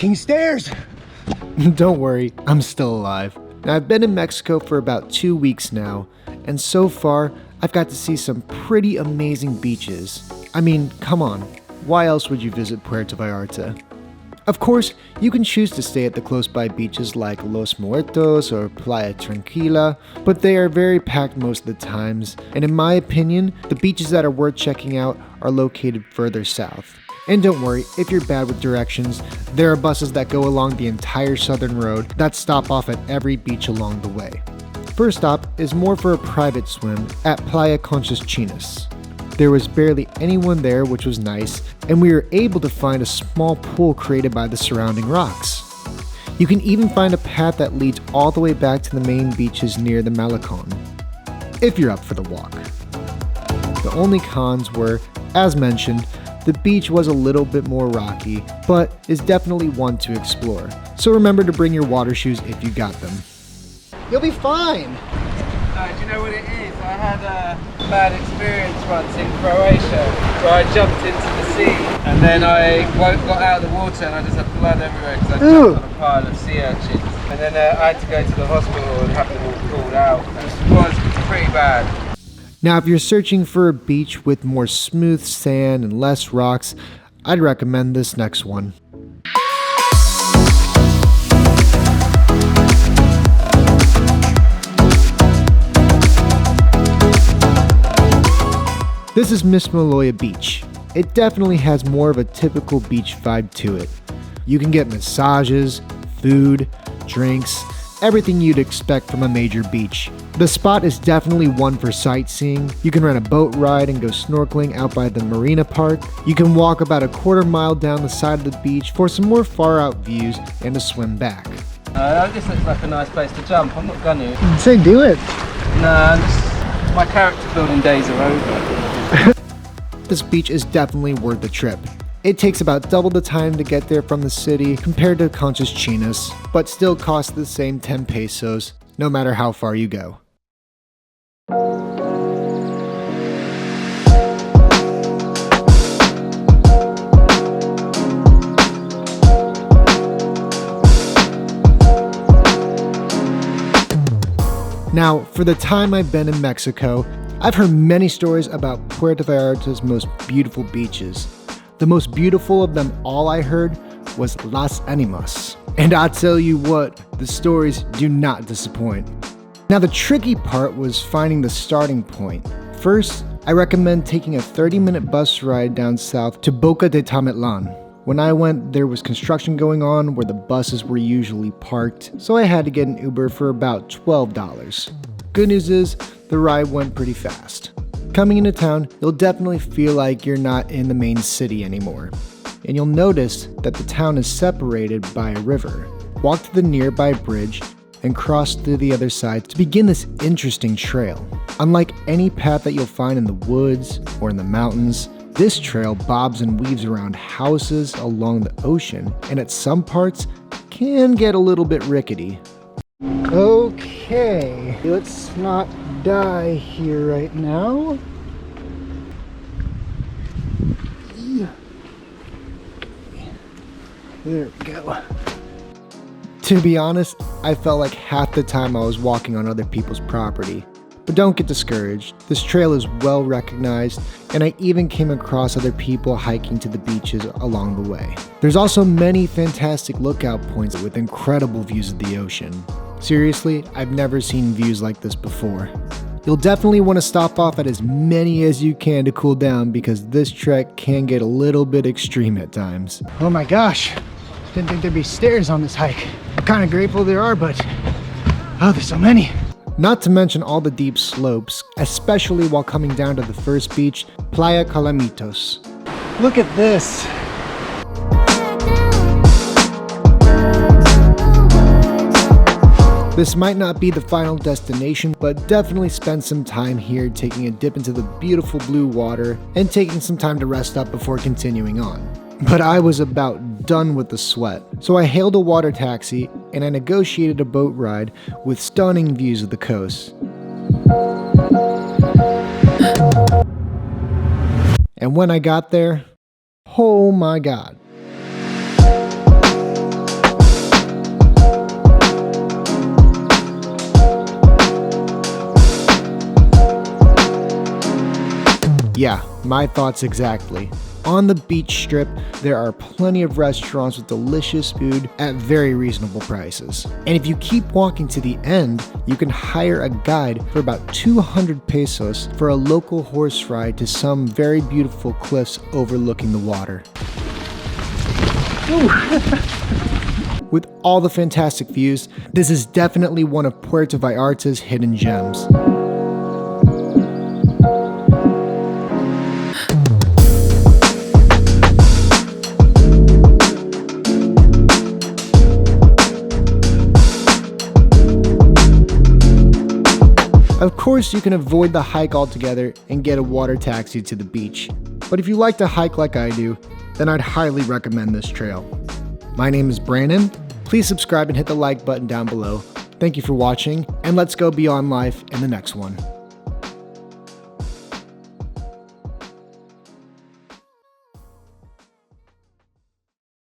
fucking stairs! Don't worry, I'm still alive. Now, I've been in Mexico for about 2 weeks now, and so far, I've got to see some pretty amazing beaches. I mean, come on, why else would you visit Puerto Vallarta? Of course, you can choose to stay at the close-by beaches like Los Muertos or Playa Tranquila, but they are very packed most of the times, and in my opinion, the beaches that are worth checking out are located further south. And don't worry, if you're bad with directions, there are buses that go along the entire southern road that stop off at every beach along the way. First stop is more for a private swim at Playa Conchas Chinas. There was barely anyone there, which was nice, and we were able to find a small pool created by the surrounding rocks. You can even find a path that leads all the way back to the main beaches near the Malecon, if you're up for the walk. The only cons were, as mentioned, the beach was a little bit more rocky, but is definitely one to explore. So remember to bring your water shoes if you got them. You'll be fine! Do you know what it is? I had a bad experience once in Croatia where I jumped into the sea and then I got out of the water and I just had blood everywhere because I jumped on a pile of sea urchins. And then I had to go to the hospital and have them all pulled out. It was pretty bad. Now, if you're searching for a beach with more smooth sand and less rocks, I'd recommend this next one. This is Mismaloya Beach. It definitely has more of a typical beach vibe to it. You can get massages, food, drinks, everything you'd expect from a major beach. The spot is definitely one for sightseeing. You can rent a boat ride and go snorkeling out by the Marina Park. You can walk about a quarter mile down the side of the beach for some more far out views and to swim back. This looks like a nice place to jump. I'm not gonna. Say do it. Nah, my character building days are over. This beach is definitely worth the trip. It takes about double the time to get there from the city compared to Conchas Chinas, but still costs the same 10 pesos, no matter how far you go. Now, for the time I've been in Mexico, I've heard many stories about Puerto Vallarta's most beautiful beaches. The most beautiful of them all I heard was Las Animas. And I'll tell you what, the stories do not disappoint. Now the tricky part was finding the starting point. First, I recommend taking a 30-minute bus ride down south to Boca de Tamatlan. When I went, there was construction going on where the buses were usually parked, so I had to get an Uber for about $12. Good news is, the ride went pretty fast. Coming into town, you'll definitely feel like you're not in the main city anymore. And you'll notice that the town is separated by a river. Walk to the nearby bridge and cross to the other side to begin this interesting trail. Unlike any path that you'll find in the woods or in the mountains, this trail bobs and weaves around houses along the ocean, and at some parts can get a little bit rickety. Okay, let's not die here right now. There we go. To be honest, I felt like half the time I was walking on other people's property. But don't get discouraged. This trail is well recognized, and I even came across other people hiking to the beaches along the way. There's also many fantastic lookout points with incredible views of the ocean. Seriously, I've never seen views like this before. You'll definitely want to stop off at as many as you can to cool down because this trek can get a little bit extreme at times. Oh my gosh, didn't think there'd be stairs on this hike. I'm kind of grateful there are, but oh, there's so many. Not to mention all the deep slopes, especially while coming down to the first beach, Playa Calamitos. Look at this. This might not be the final destination, but definitely spend some time here taking a dip into the beautiful blue water and taking some time to rest up before continuing on. But I was about done with the sweat, so I hailed a water taxi and I negotiated a boat ride with stunning views of the coast. And when I got there, oh my God. Yeah, my thoughts exactly. On the beach strip, there are plenty of restaurants with delicious food at very reasonable prices. And if you keep walking to the end, you can hire a guide for about 200 pesos for a local horse ride to some very beautiful cliffs overlooking the water. With all the fantastic views, this is definitely one of Puerto Vallarta's hidden gems. Of course, you can avoid the hike altogether and get a water taxi to the beach. But if you like to hike like I do, then I'd highly recommend this trail. My name is Brandon. Please subscribe and hit the like button down below. Thank you for watching, and let's go beyond life in the next one.